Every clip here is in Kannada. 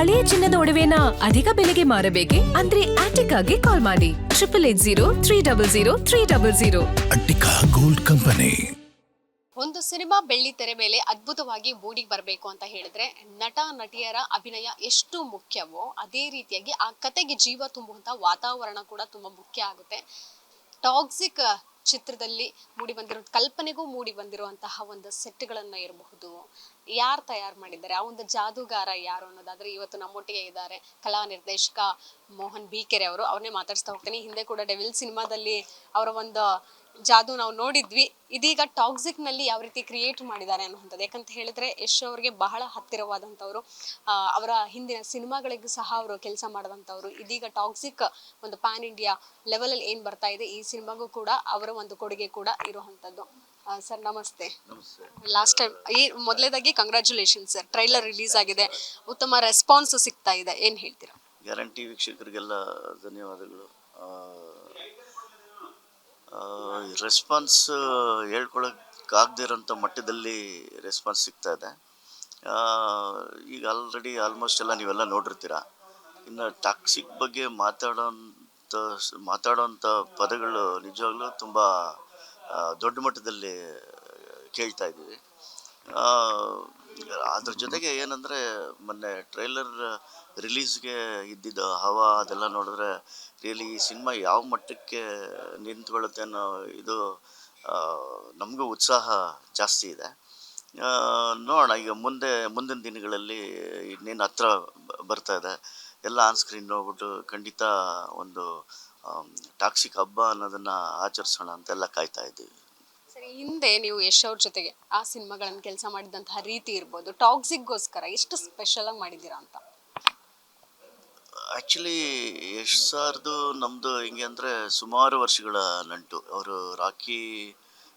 ಹಳೆಯ ಚಿನ್ನದ ಒಡವೆನ ಅಧಿಕ ಬೆಲೆಗೆ ಮಾರಬೇಕೆ? ಅಂದ್ರೆ ಆಟಿಕಾಗೆ ಕಾಲ್ ಮಾಡಿ 8880 ಅಟ್ಟಿಕಾ ಗೋಲ್ಡ್ ಕಂಪನಿ. ಒಂದು ಸಿನಿಮಾ ಬೆಳ್ಳಿ ತೆರೆ ಮೇಲೆ ಅದ್ಭುತವಾಗಿ ಮೂಡಿ ಬರಬೇಕು ಅಂತ ಹೇಳಿದ್ರೆ ನಟ ನಟಿಯರ ಅಭಿನಯ ಎಷ್ಟು ಮುಖ್ಯವೋ ಅದೇ ರೀತಿಯಾಗಿ ಆ ಕತೆಗೆ ಜೀವ ತುಂಬುವಂತ ವಾತಾವರಣ ಕೂಡ ತುಂಬಾ ಮುಖ್ಯ ಆಗುತ್ತೆ. ಟಾಕ್ಸಿಕ್ ಚಿತ್ರದಲ್ಲಿ ಮೂಡಿ ಬಂದಿರೋ ಕಲ್ಪನೆಗೂ ಮೂಡಿ ಬಂದಿರುವಂತಹ ಒಂದು ಸೆಟ್ಗಳನ್ನ ಇರಬಹುದು, ಯಾರು ತಯಾರು ಮಾಡಿದ್ದಾರೆ, ಆ ಒಂದು ಜಾದೂಗಾರ ಯಾರು ಅನ್ನೋದಾದ್ರೆ ಇವತ್ತು ನಮ್ಮೊಟ್ಟಿಗೆ ಇದ್ದಾರೆ ಕಲಾ ನಿರ್ದೇಶಕ ಮೋಹನ್ ಬೀಕೆರೆ ಅವರು. ಅವ್ರನ್ನೇ ಮಾತಾಡಿಸ್ತಾ ಹೋಗ್ತೀನಿ. ಹಿಂದೆ ಕೂಡ ಡೆವಿಲ್ ಸಿನಿಮಾದಲ್ಲಿ ಅವರ ಒಂದು ಜಾದು ನಾವು ನೋಡಿದ್ವಿ. ಇದೀಗ ಟಾಕ್ಸಿಕ್ ನಲ್ಲಿ ಯಾವ ರೀತಿ ಕ್ರಿಯೇಟ್ ಮಾಡಿದ್ದಾರೆ ಅನ್ನುವಂಥದ್ದು, ಯಾಕಂತ ಹೇಳಿದ್ರೆ ಯಶ್ ಅವರಿಗೆ ಬಹಳ ಹತ್ತಿರವಾದಂಥವ್ರು, ಅವರ ಹಿಂದಿನ ಸಿನಿಮಾಗಳಿಗೂ ಸಹ ಅವರು ಕೆಲಸ ಮಾಡಿದಂಥವ್ರು. ಇದೀಗ ಟಾಕ್ಸಿಕ್ ಒಂದು ಪ್ಯಾನ್ ಇಂಡಿಯಾ ಲೆವೆಲ್ ಅಲ್ಲಿ ಏನ್ ಬರ್ತಾ ಇದೆ, ಈ ಸಿನಿಮಾಗೂ ಕೂಡ ಅವರ ಒಂದು ಕೊಡುಗೆ ಕೂಡ ಇರುವಂತದ್ದು. ಸರ್ ನಮಸ್ತೆ. ಲಾಸ್ಟ್ ಟೈಮ್ ಮೊದಲೇದಾಗಿ ಕಂಗ್ರ್ಯಾಚುಲೇಷನ್ಸ್ ಸರ್, ಟ್ರೈಲರ್ ರಿಲೀಸ್ ಆಗಿದೆ, ಉತ್ತಮ ರೆಸ್ಪಾನ್ಸ್ ಸಿಗ್ತಾ ಇದೆ, ಏನ್ ಹೇಳ್ತೀರಾ? ಗ್ಯಾರಂಟಿ ವೀಕ್ಷಕರಿಗೆಲ್ಲ ಧನ್ಯವಾದಗಳು. ರೆಸ್ಪಾನ್ಸ್ ಹೇಳ್ಕೊಳಕ್ಕಾಗದೇ ಇರೋಂಥ ಮಟ್ಟದಲ್ಲಿ ರೆಸ್ಪಾನ್ಸ್ ಸಿಗ್ತಾ ಇದೆ. ಈಗ ಆಲ್ರೆಡಿ ಆಲ್ಮೋಸ್ಟ್ ಎಲ್ಲ ನೀವೆಲ್ಲ ನೋಡಿರ್ತೀರ. ಇನ್ನು ಟಾಕ್ಸಿಕ್ ಬಗ್ಗೆ ಮಾತಾಡೋಂಥ ಪದಗಳು ನಿಜವಾಗ್ಲೂ ತುಂಬ ದೊಡ್ಡ ಮಟ್ಟದಲ್ಲಿ ಕೇಳ್ತಾ ಇದ್ದೀವಿ. ಅದ್ರ ಜೊತೆಗೆ ಏನಂದರೆ ಮೊನ್ನೆ ಟ್ರೈಲರ್ ರಿಲೀಸ್ಗೆ ಇದ್ದಿದ್ದ ಹವಾ ಅದೆಲ್ಲ ನೋಡಿದ್ರೆ ರಿಯಲಿ ಈ ಸಿನಿಮಾ ಯಾವ ಮಟ್ಟಕ್ಕೆ ನಿಂತ್ಕೊಳ್ಳುತ್ತೆ ಅನ್ನೋ ಇದು ನಮಗೂ ಉತ್ಸಾಹ ಜಾಸ್ತಿ ಇದೆ. ನೋಡೋಣ ಈಗ ಮುಂದಿನ ದಿನಗಳಲ್ಲಿ ಇನ್ನೇನು ಹತ್ರ ಬರ್ತಾ ಇದೆ, ಎಲ್ಲ ಆನ್ ಸ್ಕ್ರೀನ್ ನೋಡ್ಬಿಟ್ಟು ಖಂಡಿತ ಒಂದು ಟಾಕ್ಸಿಕ್ ಹಬ್ಬ ಅನ್ನೋದನ್ನು ಆಚರಿಸೋಣ ಅಂತೆಲ್ಲ ಕಾಯ್ತಾ ಇದ್ದೀವಿ. ಸರಿ, ಹಿಂದೆ ನೀವು ಯಶ್ ಅವ್ರ ಜೊತೆಗೆ ಆ ಸಿನಿಮಾಗಳನ್ನು ಕೆಲಸ ಮಾಡಿದಂತಹ ರೀತಿ ಇರ್ಬೋದು, ಟಾಕ್ಸಿಕ್ಗೋಸ್ಕರ ಎಷ್ಟು ಸ್ಪೆಷಲ್ ಆಗಿ ಮಾಡಿದ್ದೀರಾ ಅಂತ? ಆ್ಯಕ್ಚುಲಿ ಯಶ್ ಸರ್ದು ನಮ್ಮದು ಹೆಂಗೆ ಅಂದರೆ ಸುಮಾರು ವರ್ಷಗಳ ನಂಟು. ಅವರು ರಾಕಿ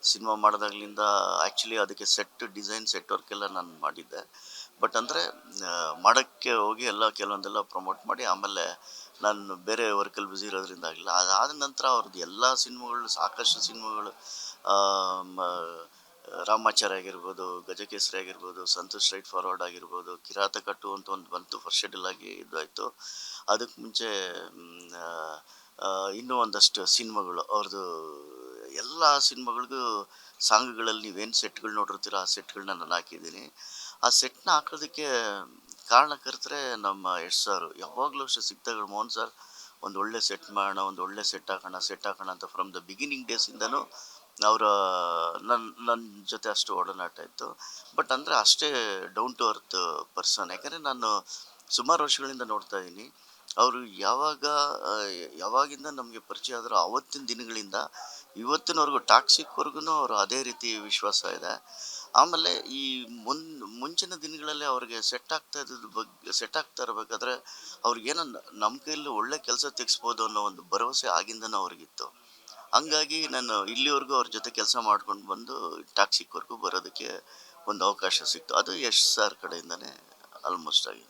ಸಿನಿಮಾ ಮಾಡಿದಾಗ್ಲಿಂದ ಆ್ಯಕ್ಚುಲಿ ಅದಕ್ಕೆ ಸೆಟ್ ಡಿಸೈನ್ ಸೆಟ್ ವರ್ಕೆಲ್ಲ ನಾನು ಮಾಡಿದ್ದೆ. ಬಟ್ ಅಂದರೆ ಮಾಡೋಕ್ಕೆ ಹೋಗಿ ಎಲ್ಲ ಕೆಲವೊಂದೆಲ್ಲ ಪ್ರಮೋಟ್ ಮಾಡಿ ಆಮೇಲೆ ನಾನು ಬೇರೆ ವರ್ಕಲ್ಲಿ ಬ್ಯುಸಿ ಇರೋದ್ರಿಂದ ಆಗಲಿಲ್ಲ. ಅದಾದ ನಂತರ ಅವ್ರದ್ದು ಎಲ್ಲ ಸಿನಿಮಾಗಳು, ಸಾಕಷ್ಟು ಸಿನಿಮಾಗಳು, ರಾಮಾಚಾರ್ಯ ಆಗಿರ್ಬೋದು, ಗಜಕೇಸರಿ ಆಗಿರ್ಬೋದು, ಸಂತೋಷ್ ಸ್ಟ್ರೈಟ್ ಫಾರ್ವರ್ಡ್ ಆಗಿರ್ಬೋದು, ಕಿರಾತಕಟ್ಟು ಅಂತ ಒಂದು ಬಂತು, ಫಸ್ಟ್ ಶೆಡ್ಯೂಲ್ ಆಗಿ ಇದಾಯಿತು. ಅದಕ್ಕೆ ಮುಂಚೆ ಇನ್ನೂ ಒಂದಷ್ಟು ಸಿನಿಮಾಗಳು ಅವ್ರದ್ದು. ಎಲ್ಲ ಸಿನಿಮಾಗಳಿಗೂ ಸಾಂಗ್ಗಳಲ್ಲಿ ನೀವೇನು ಸೆಟ್ಗಳು ನೋಡಿರ್ತೀರೋ ಆ ಸೆಟ್ಗಳನ್ನ ನಾನು ಹಾಕಿದ್ದೀನಿ. ಆ ಸೆಟ್ನ ಹಾಕೋದಕ್ಕೆ ಕಾರಣಕರ್ತರೆ ನಮ್ಮ ಯಶ್ ಸರ್. ಯಾವಾಗಲೂ ಅಷ್ಟೇ ಸಿಕ್ತಾಗ ಮೋಹನ್ ಸರ್ ಒಂದು ಒಳ್ಳೆ ಸೆಟ್ ಮಾಡೋಣ, ಒಂದು ಒಳ್ಳೆ ಸೆಟ್ ಹಾಕೋಣ ಅಂತ ಫ್ರಮ್ ದ ಬಿಗಿನಿಂಗ್ ಡೇಸಿಂದನೂ ಅವರ ನನ್ನ ಜೊತೆ ಅಷ್ಟು ಒಡನಾಟ ಇತ್ತು. ಬಟ್ ಅಂದರೆ ಅಷ್ಟೇ ಡೌನ್ ಟು ಅರ್ತ್ ಪರ್ಸನ್. ಯಾಕಂದರೆ ನಾನು ಸುಮಾರು ವರ್ಷಗಳಿಂದ ನೋಡ್ತಾ ಇದ್ದೀನಿ. ಅವರು ಯಾವಾಗಿಂದ ನಮಗೆ ಪರಿಚಯ ಆದರೂ ಆವತ್ತಿನ ದಿನಗಳಿಂದ ಇವತ್ತಿನವರೆಗೂ ಟಾಕ್ಸಿಕ್ವರೆಗೂ ಅವರು ಅದೇ ರೀತಿ ವಿಶ್ವಾಸ ಇದೆ. ಆಮೇಲೆ ಈ ಮುಂಚಿನ ದಿನಗಳಲ್ಲಿ ಅವ್ರಿಗೆ ಸೆಟ್ ಆಗ್ತಾ ಇರಬೇಕಾದ್ರೆ ಅವ್ರಿಗೇನೋ ನಮ್ಮ ಕೈಯಲ್ಲಿ ಒಳ್ಳೆ ಕೆಲಸ ತೆಗಿಸ್ಬೋದು ಅನ್ನೋ ಒಂದು ಭರವಸೆ ಆಗಿಂದನೂ ಅವ್ರಿಗಿತ್ತು. ಹಂಗಾಗಿ ನಾನು ಇಲ್ಲಿವರೆಗೂ ಅವ್ರ ಜೊತೆ ಕೆಲಸ ಮಾಡ್ಕೊಂಡು ಬಂದು ಟಾಕ್ಸಿಕ್ವರೆಗೂ ಬರೋದಕ್ಕೆ ಒಂದು ಅವಕಾಶ ಸಿಕ್ತು. ಅದು ಯಶ್ ಸರ್ ಕಡೆಯಿಂದನೇ ಆಲ್ಮೋಸ್ಟ್ ಆಗಿ.